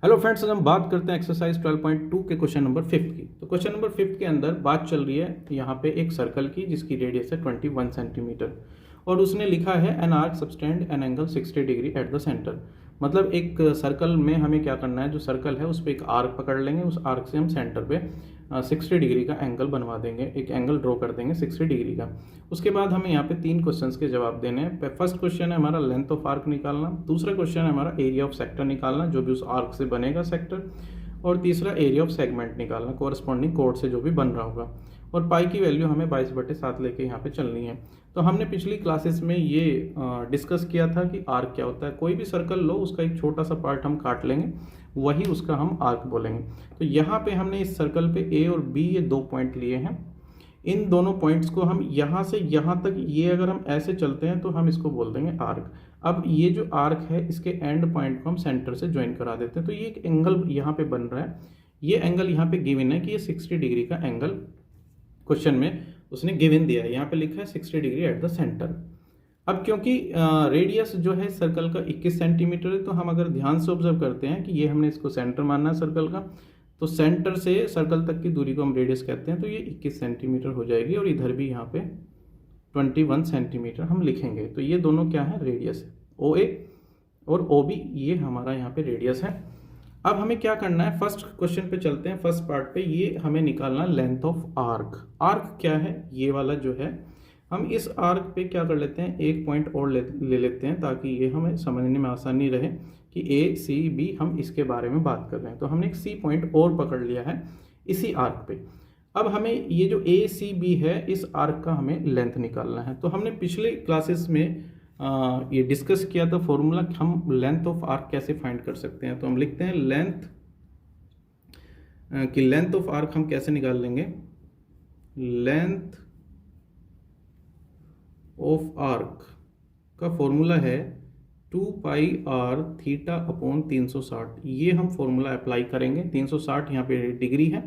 Hello friends, आज हम बात करते हैं एक्सरसाइज 12.2 के क्वेश्चन नंबर 5 की। तो क्वेश्चन नंबर 5 के अंदर बात चल रही है यहाँ पे एक सर्कल की जिसकी रेडियस है 21 सेंटीमीटर और उसने लिखा है an arc subtend an angle 60 degree at the centre. मतलब एक सर्कल में हमें क्या करना है, जो सर्कल है उस पर एक आर्क पकड़ लेंगे, उस आर्क से हम सेंटर पे 60 डिग्री का एंगल बनवा देंगे, एक एंगल ड्रॉ कर देंगे 60 डिग्री का। उसके बाद हमें यहाँ पे 3 क्वेश्चंस के जवाब देने हैं। फर्स्ट क्वेश्चन है हमारा लेंथ ऑफ आर्क निकालना, दूसरा क्वेश्चन है हमारा एरिया ऑफ सेक्टर निकालना जो भी उस आर्क से बनेगा सेक्टर, और तीसरा एरिया ऑफ सेगमेंट निकालना कोरस्पॉन्डिंग कोड से जो भी बन रहा होगा। और पाई की वैल्यू हमें 22/7 लेके यहाँ पे चलनी है। तो हमने पिछली क्लासेस में ये डिस्कस किया था कि आर्क क्या होता है। कोई भी सर्कल लो, उसका एक छोटा सा पार्ट हम काट लेंगे, वही उसका हम आर्क बोलेंगे। तो यहाँ पे हमने इस सर्कल पे ए और बी ये 2 पॉइंट लिए हैं। इन दोनों पॉइंट्स को हम यहाँ से यहाँ तक, ये अगर हम ऐसे चलते हैं तो हम इसको बोल देंगे आर्क। अब ये जो आर्क है इसके एंड पॉइंट को हम सेंटर से ज्वाइन करा देते हैं। तो ये एक एंगल यहाँ पे बन रहा है। ये एंगल यहाँ पे गिवन है कि ये 60 डिग्री का एंगल क्वेश्चन में उसने गिवन दिया है। यहाँ पे लिखा है 60 डिग्री एट द सेंटर। अब क्योंकि रेडियस जो है सर्कल का 21 सेंटीमीटर है, तो हम अगर ध्यान से ऑब्जर्व करते हैं कि ये हमने इसको सेंटर मानना है सर्कल का, तो सेंटर से सर्कल तक की दूरी को हम रेडियस कहते हैं। तो ये 21 सेंटीमीटर हो जाएगी और इधर भी यहाँ पे 21 सेंटीमीटर हम लिखेंगे। तो ये दोनों क्या है, रेडियस है। ओ ए और ओ बी ये हमारा यहाँ पे रेडियस है। अब हमें क्या करना है, फर्स्ट क्वेश्चन पे चलते हैं। फर्स्ट पार्ट पे ये हमें निकालना लेंथ ऑफ आर्क। आर्क क्या है, ये वाला जो है, हम इस आर्क पे क्या कर लेते हैं, एक पॉइंट और ले लेते हैं ताकि ये हमें समझने में आसानी रहे कि ए सी बी हम इसके बारे में बात कर रहे हैं। तो हमने एक सी पॉइंट और पकड़ लिया है इसी आर्क पे। अब हमें ये जो ए सी बी है इस आर्क का हमें लेंथ निकालना है। तो हमने पिछले क्लासेस में ये डिस्कस किया था फॉर्मूला, हम लेंथ ऑफ आर्क कैसे फाइंड कर सकते हैं। तो हम लिखते हैं लेंथ ऑफ आर्क हम कैसे निकाल लेंगे। लेंथ ऑफ आर्क का फॉर्मूला है 2 पाई आर थीटा अपॉन 360। ये हम फॉर्मूला अप्लाई करेंगे। 360 यहाँ पे डिग्री है,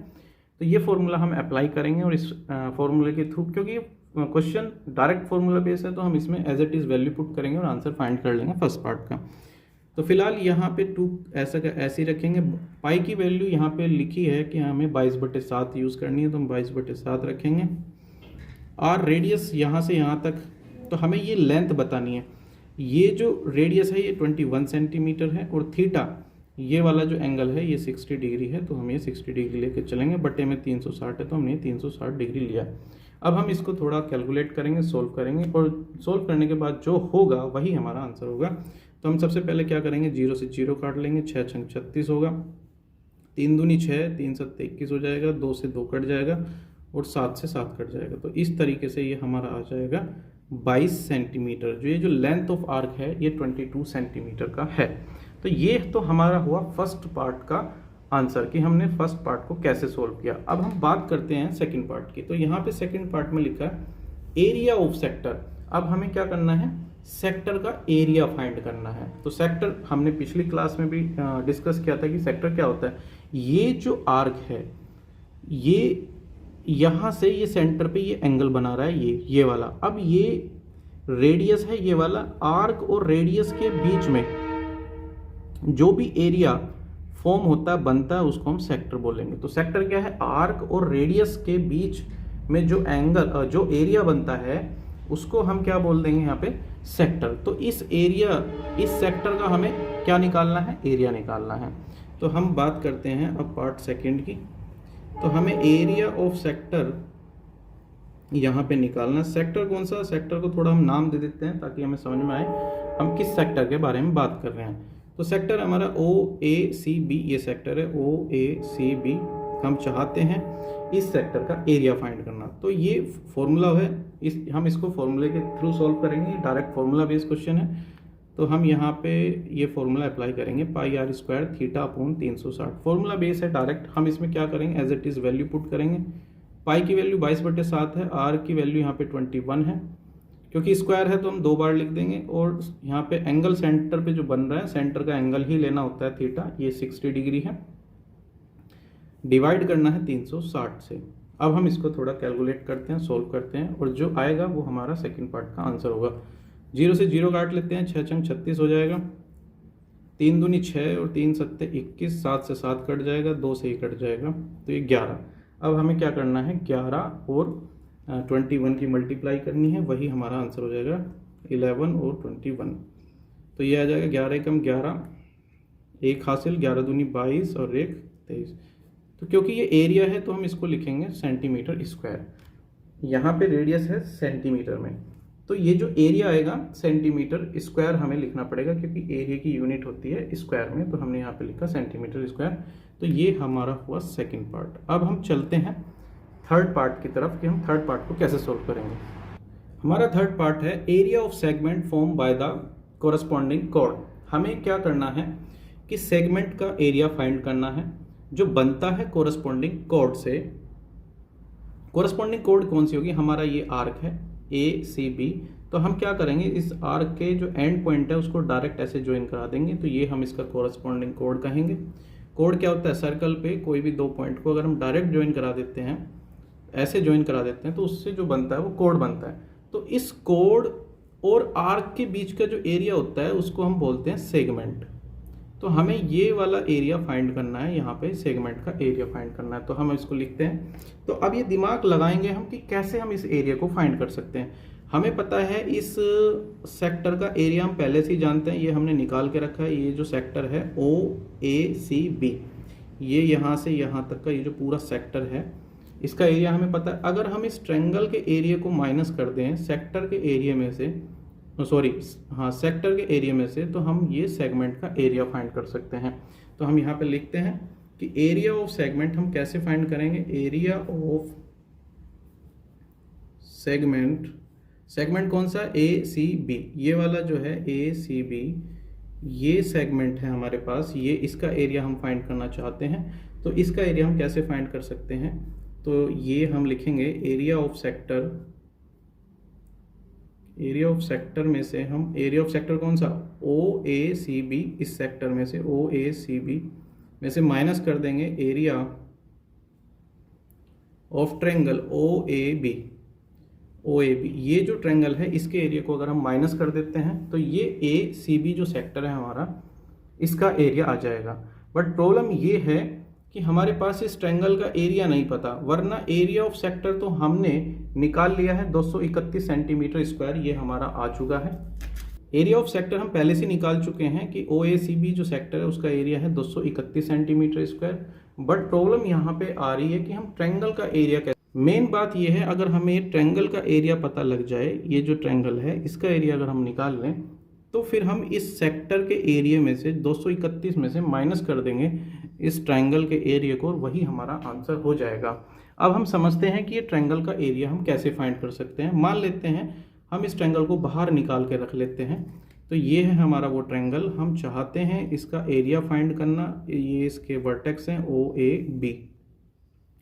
तो ये फॉर्मूला हम अप्लाई करेंगे और इस फॉर्मूले के थ्रू, क्योंकि क्वेश्चन डायरेक्ट फॉर्मूला बेस है, तो हम इसमें as it is value put करेंगे और आंसर फाइंड कर लेंगे फर्स्ट पार्ट का। तो फिलहाल यहाँ पे 2 ऐसा का ऐसे ही रखेंगे। पाई की वैल्यू यहाँ पे लिखी है कि हमें 22/7 यूज़ करनी है, तो हम 22/7 रखेंगे। आर रेडियस यहाँ से यहाँ तक, तो हमें ये लेंथ बतानी है। ये जो रेडियस है ये 21 सेंटीमीटर है और थीटा ये वाला जो एंगल है ये 60 डिग्री है, तो हम ये 60 डिग्री लेके चलेंगे। बटे में 360 है तो हमने 360 डिग्री लिया। अब हम इसको थोड़ा कैलकुलेट करेंगे, सोल्व करेंगे, और सोल्व करने के बाद जो होगा वही हमारा आंसर होगा। तो हम सबसे पहले क्या करेंगे, 0 से 0 काट लेंगे। 6 छंग 36 होगा, 3 दूनी 6, 3 7 21 हो जाएगा, 2 से 2 कट जाएगा और 7 से 7 कट जाएगा। तो इस तरीके से ये हमारा आ जाएगा 22 सेंटीमीटर। जो ये जो लेंथ ऑफ आर्क है ये 22 सेंटीमीटर का है। तो ये तो हमारा हुआ फर्स्ट पार्ट का आंसर कि हमने फर्स्ट पार्ट को कैसे सोल्व किया। अब हम बात करते हैं सेकंड पार्ट की। तो यहाँ पे सेकंड पार्ट में लिखा है एरिया ऑफ सेक्टर। अब हमें क्या करना है, सेक्टर का एरिया फाइंड करना है। तो सेक्टर हमने पिछली क्लास में भी डिस्कस किया था कि सेक्टर क्या होता है। ये जो आर्क है ये यहाँ से ये सेंटर पे ये एंगल बना रहा है, ये वाला। अब ये रेडियस है, ये वाला आर्क और रेडियस के बीच में जो भी एरिया फॉर्म होता है, बनता है, उसको हम सेक्टर बोलेंगे। तो सेक्टर क्या है, आर्क और रेडियस के बीच में जो एंगल, जो एरिया बनता है उसको हम क्या बोल देंगे यहाँ पे, सेक्टर। तो इस एरिया, इस सेक्टर का हमें क्या निकालना है, एरिया निकालना है। तो हम बात करते हैं अब पार्ट सेकंड की। तो हमें एरिया ऑफ सेक्टर यहाँ पे निकालना। सेक्टर कौन सा, सेक्टर को थोड़ा हम नाम दे देते हैं ताकि हमें समझ में आए हम किस सेक्टर के बारे में बात कर रहे हैं। तो सेक्टर हमारा ओ ए सी बी, ये सेक्टर है ओ ए सी बी। हम चाहते हैं इस सेक्टर का एरिया फाइंड करना। तो ये फॉर्मूला है, हम इसको फॉर्मूले के थ्रू सॉल्व करेंगे। डायरेक्ट फॉर्मूला बेस्ड क्वेश्चन है, तो हम यहाँ पे ये फॉर्मूला अप्लाई करेंगे, pi R square theta upon 360। Formula base है डायरेक्ट। हम इसमें क्या करेंगे, as it is value put करेंगे। पाई की वैल्यू 22/7 है, आर की वैल्यू यहाँ पे 21 है। क्योंकि स्क्वायर है तो हम 2 बार लिख देंगे। और यहाँ पे एंगल सेंटर पे जो बन रहा है, सेंटर का एंगल ही लेना होता है थीटा, ये 60 डिग्री है। डिवाइड करना है 360 से। अब हम इसको थोड़ा कैलकुलेट करते हैं, सोल्व करते हैं, और जो आएगा वो हमारा सेकंड पार्ट का आंसर होगा। 0 से 0 काट लेते हैं, 6 छंग 36 हो जाएगा। 3 दूनी 6 और 3 सत्ते 21, 7 से 7 कट जाएगा, 2 से ही कट जाएगा, तो ये 11। अब हमें क्या करना है, 11 और 21 की मल्टीप्लाई करनी है, वही हमारा आंसर हो जाएगा 11 और 21। तो ये आ जाएगा 11 एकम 11, 1 हासिल, 11 दूनी 22 और 1 23। तो क्योंकि ये एरिया है तो हम इसको लिखेंगे सेंटीमीटर स्क्वायर। यहाँ पे रेडियस है सेंटीमीटर में, तो ये जो एरिया आएगा सेंटीमीटर स्क्वायर हमें लिखना पड़ेगा, क्योंकि एरिया की यूनिट होती है स्क्वायर में, तो हमने यहाँ पे लिखा सेंटीमीटर स्क्वायर। तो ये हमारा हुआ सेकंड पार्ट। अब हम चलते हैं थर्ड पार्ट की तरफ कि हम थर्ड पार्ट को कैसे सोल्व करेंगे। हमारा थर्ड पार्ट है area of segment form by the corresponding code. हमें क्या करना है कि सेगमेंट का एरिया फाइंड करना है जो बनता है कोरस्पॉन्डिंग कोड से। कोरस्पॉन्डिंग कोड कौन सी होगी, हमारा ये आर्क है ACB, तो हम क्या करेंगे, इस आर्क के जो एंड पॉइंट है उसको डायरेक्ट ऐसे ज्वाइन करा देंगे, तो ये हम इसका कोरस्पॉन्डिंग कोड कहेंगे। कोड क्या होता है, सर्कल पे कोई भी 2 पॉइंट को अगर हम डायरेक्ट ज्वाइन करा देते हैं, ऐसे ज्वाइन करा देते हैं, तो उससे जो बनता है वो कोड बनता है। तो इस कोड और आर्क के बीच का जो एरिया होता है उसको हम बोलते हैं सेगमेंट। तो हमें ये वाला एरिया फाइंड करना है, यहाँ पे सेगमेंट का एरिया फाइंड करना है, तो हम इसको लिखते हैं। तो अब ये दिमाग लगाएंगे हम कि कैसे हम इस एरिया को फाइंड कर सकते हैं। हमें पता है इस सेक्टर का एरिया हम पहले से ही जानते हैं, ये हमने निकाल के रखा है। ये जो सेक्टर है OACB, ये यहाँ से यहाँ तक का ये जो पूरा सेक्टर है इसका एरिया हमें पता है। अगर हम इस ट्रायंगल के एरिया को माइनस कर दें सेक्टर के एरिया में से, सेक्टर के एरिया में से, तो हम ये सेगमेंट का एरिया फाइंड कर सकते हैं। तो हम यहाँ पे लिखते हैं कि एरिया ऑफ सेगमेंट हम कैसे फाइंड करेंगे, एरिया ऑफ सेगमेंट, सेगमेंट कौन सा, ACB, ये वाला जो है ACB, ये सेगमेंट है हमारे पास, ये इसका एरिया हम फाइंड करना चाहते हैं। तो इसका एरिया हम कैसे फाइंड कर सकते हैं, तो ये हम लिखेंगे area of sector, area of sector में से हम, एरिया ऑफ सेक्टर कौन सा, OACB, इस सेक्टर में से OACB में से माइनस कर देंगे एरिया ऑफ ट्रायंगल OAB। ये जो ट्रायंगल है इसके एरिया को अगर हम माइनस कर देते हैं तो ये ACB जो सेक्टर है हमारा, इसका एरिया आ जाएगा। बट प्रॉब्लम ये है कि हमारे पास इस ट्रायंगल का एरिया नहीं पता, वरना एरिया ऑफ सेक्टर तो हमने निकाल लिया है 231 सेंटीमीटर स्क्वायर, ये हमारा आ चुका है। एरिया ऑफ सेक्टर हम पहले से निकाल चुके हैं कि OACB जो सेक्टर है उसका एरिया है 231 सेंटीमीटर स्क्वायर। बट प्रॉब्लम यहाँ पे आ रही है कि हम ट्रायंगल का एरिया कैसे, मेन बात ये है अगर हमें ट्रायंगल का एरिया पता लग जाए, ये जो ट्रायंगल है इसका एरिया अगर हम निकाल लें, तो फिर हम इस सेक्टर के एरिया में से 231 में से माइनस कर देंगे इस ट्रायंगल के एरिया को, और वही हमारा आंसर हो जाएगा। अब हम समझते हैं कि ये ट्रायंगल का एरिया हम कैसे फाइंड कर सकते हैं। मान लेते हैं हम इस ट्रायंगल को बाहर निकाल के रख लेते हैं, तो ये है हमारा वो ट्रायंगल, हम चाहते हैं इसका एरिया फाइंड करना। ये इसके वर्टेक्स हैं OAB,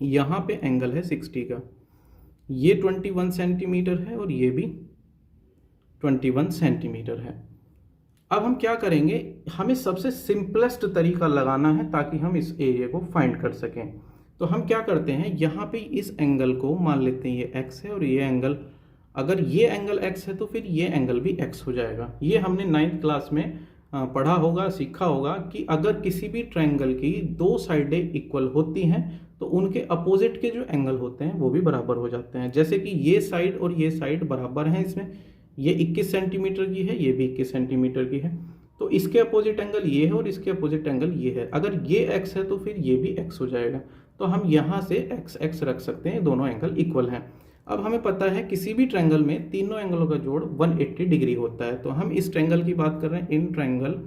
यहाँ पे एंगल है 60 का, ये 21 सेंटीमीटर है और ये भी 21 सेंटीमीटर है। अब हम क्या करेंगे, हमें सबसे सिंपलेस्ट तरीका लगाना है ताकि हम इस एरिया को फाइंड कर सकें। तो हम क्या करते हैं, यहाँ पे इस एंगल को मान लेते हैं ये x है, और ये एंगल, अगर ये एंगल x है तो फिर ये एंगल भी x हो जाएगा। ये हमने 9th क्लास में पढ़ा होगा, सीखा होगा कि अगर किसी भी ट्रायंगल की 2 साइडें इक्वल होती हैं तो उनके अपोजिट के जो एंगल होते हैं वो भी बराबर हो जाते हैं। जैसे कि ये साइड और ये साइड बराबर हैं, इसमें ये 21 सेंटीमीटर की है, ये भी 21 सेंटीमीटर की है, तो इसके अपोजिट एंगल ये है और इसके अपोजिट एंगल ये है। अगर ये x है तो फिर ये भी x हो जाएगा, तो हम यहाँ से x रख सकते हैं, दोनों एंगल इक्वल हैं। अब हमें पता है किसी भी ट्रायंगल में तीनों एंगलों का जोड़ 180 डिग्री होता है। तो हम इस ट्रायंगल की बात कर रहे हैं, इन ट्रायंगल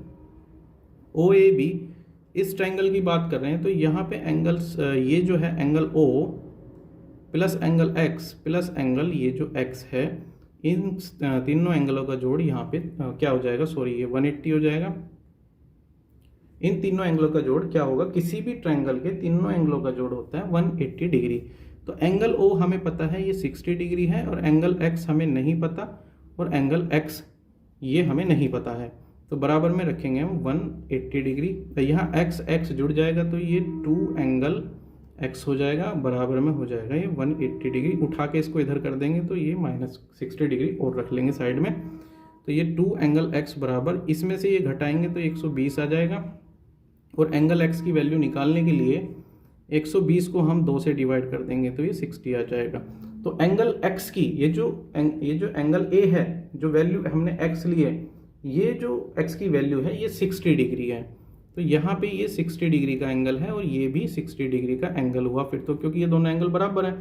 OAB, इस ट्रायंगल की बात कर रहे हैं, तो यहाँ पे एंगल्स, ये जो है angle O plus angle X plus angle ये जो X है, इन तीनों एंगलों का जोड़ यहाँ पे क्या हो जाएगा, ये 180 हो जाएगा। इन तीनों एंगलों का जोड़ क्या होगा, किसी भी ट्रायंगल के तीनों एंगलों का जोड़ होता है 180 डिग्री। तो एंगल O हमें पता है ये 60 डिग्री है, और एंगल X हमें नहीं पता, और एंगल X ये हमें नहीं पता है, तो बराबर में रखेंगे हम 180 डिग्री। तो यहाँ x जुड़ जाएगा तो ये 2 एंगल x हो जाएगा, बराबर में हो जाएगा ये 180 डिग्री। उठा के इसको इधर कर देंगे तो ये -60 डिग्री और रख लेंगे साइड में। तो ये 2 एंगल x बराबर, इसमें से ये घटाएंगे तो 120 आ जाएगा, और एंगल x की वैल्यू निकालने के लिए 120 को हम 2 से डिवाइड कर देंगे तो ये 60 आ जाएगा। तो एंगल x की ये जो एंगल a है, जो वैल्यू हमने x ली है, ये जो x की वैल्यू है ये 60 डिग्री है। तो यहाँ पे ये 60 डिग्री का एंगल है और ये भी 60 डिग्री का एंगल हुआ फिर तो, क्योंकि ये दोनों एंगल बराबर है।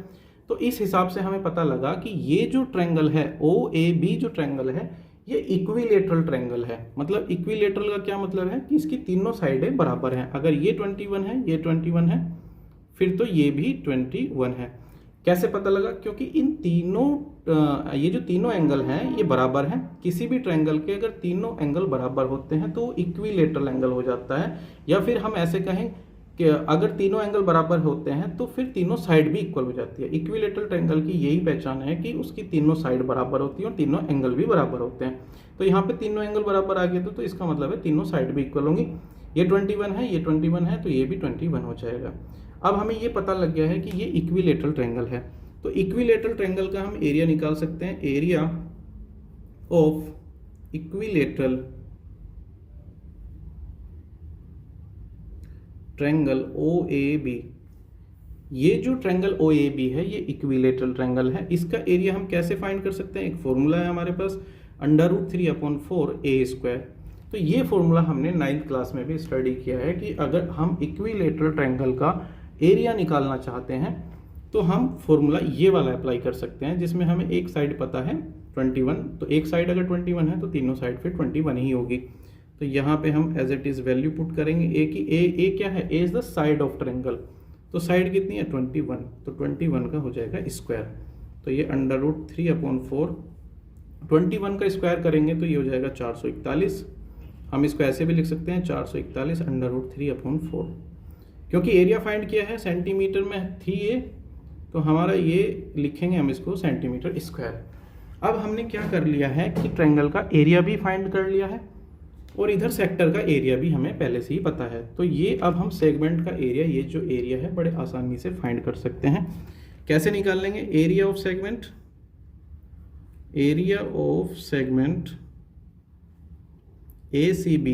तो इस हिसाब से हमें पता लगा कि ये जो ट्रायंगल है OAB जो ट्रायंगल है ये इक्विलेटरल ट्रायंगल है। मतलब इक्विलेटरल का क्या मतलब है कि इसकी तीनों साइडें बराबर हैं। अगर ये 21 है, ये 21 है, फिर तो ये भी 21 है। कैसे पता लगा? क्योंकि इन तीनों ये जो तीनों एंगल हैं ये बराबर हैं। किसी भी ट्रायंगल के अगर तीनों एंगल बराबर होते हैं तो वो इक्विलेटरल एंगल हो जाता है। या फिर हम ऐसे कहें कि अगर तीनों एंगल बराबर होते हैं तो फिर तीनों साइड भी इक्वल हो जाती है। इक्विलेटरल ट्रायंगल की यही पहचान है कि उसकी तीनों साइड बराबर होती है और तीनों एंगल भी बराबर होते हैं। तो यहाँ पे तीनों एंगल बराबर आ गए तो इसका मतलब है तीनों साइड भी इक्वल होंगी। ये 21 है, ये 21 है, तो ये भी 21 हो जाएगा। अब हमें ये पता लग गया है कि ये इक्विलेटरल ट्रायंगल है। तो इक्विलेटरल ट्रायंगल का हम एरिया निकाल सकते हैं। Area of equilateral triangle OAB, ये जो ट्रायंगल OAB है ये इक्विलेटरल ट्रायंगल है। इसका एरिया हम कैसे फाइंड कर सकते हैं? एक फॉर्मूला है हमारे पास, √3/4a²। तो ये फॉर्मूला हमने 9th क्लास में भी स्टडी किया है कि अगर हम इक्विलेटरल ट्रायंगल का एरिया निकालना चाहते हैं तो हम फॉर्मूला ये वाला अप्लाई कर सकते हैं, जिसमें हमें एक साइड पता है 21, तो एक साइड अगर 21 है तो तीनों साइड फिर 21 ही होगी। तो यहाँ पे हम as it is value put करेंगे। ए की ए क्या है? A is the side of triangle. तो साइड कितनी है? 21, तो 21 का हो जाएगा स्क्वायर। तो ये √3/4, 21 का स्क्वायर करेंगे तो ये हो जाएगा 441। हम इसको ऐसे भी लिख सकते हैं 441 √3/4। क्योंकि एरिया फाइंड किया है सेंटीमीटर में थी ये, तो हमारा ये लिखेंगे हम इसको सेंटीमीटर स्क्वायर। अब हमने क्या कर लिया है कि ट्रायंगल का एरिया भी फाइंड कर लिया है और इधर सेक्टर का एरिया भी हमें पहले से ही पता है। तो ये अब हम सेगमेंट का एरिया, ये जो एरिया है, बड़े आसानी से फाइंड कर सकते हैं। कैसे निकाल लेंगे? Area of segment, area of segment ACB,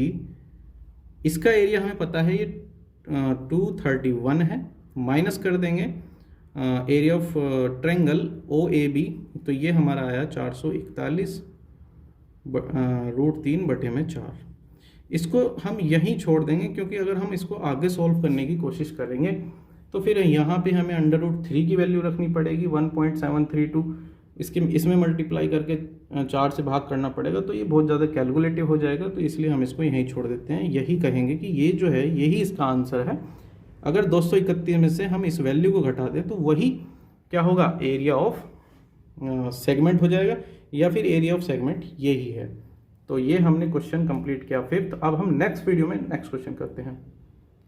इसका एरिया हमें पता है ये 231 है, माइनस कर देंगे एरिया ऑफ ट्रायंगल OAB, तो ये हमारा आया 441 √3/4। इसको हम यहीं छोड़ देंगे, क्योंकि अगर हम इसको आगे सॉल्व करने की कोशिश करेंगे तो फिर यहाँ पे हमें √3 की वैल्यू रखनी पड़ेगी 1.732, इसमें मल्टीप्लाई करके 4 से भाग करना पड़ेगा, तो ये बहुत ज़्यादा कैलकुलेटिव हो जाएगा। तो इसलिए हम इसको यहीं छोड़ देते हैं। यही कहेंगे कि ये जो है यही इसका आंसर है। अगर 231 में से हम इस वैल्यू को घटा दें तो वही क्या होगा? एरिया ऑफ सेगमेंट हो जाएगा, या फिर एरिया ऑफ सेगमेंट यही है। तो ये हमने क्वेश्चन कंप्लीट किया 5th। अब हम नेक्स्ट वीडियो में नेक्स्ट क्वेश्चन करते हैं।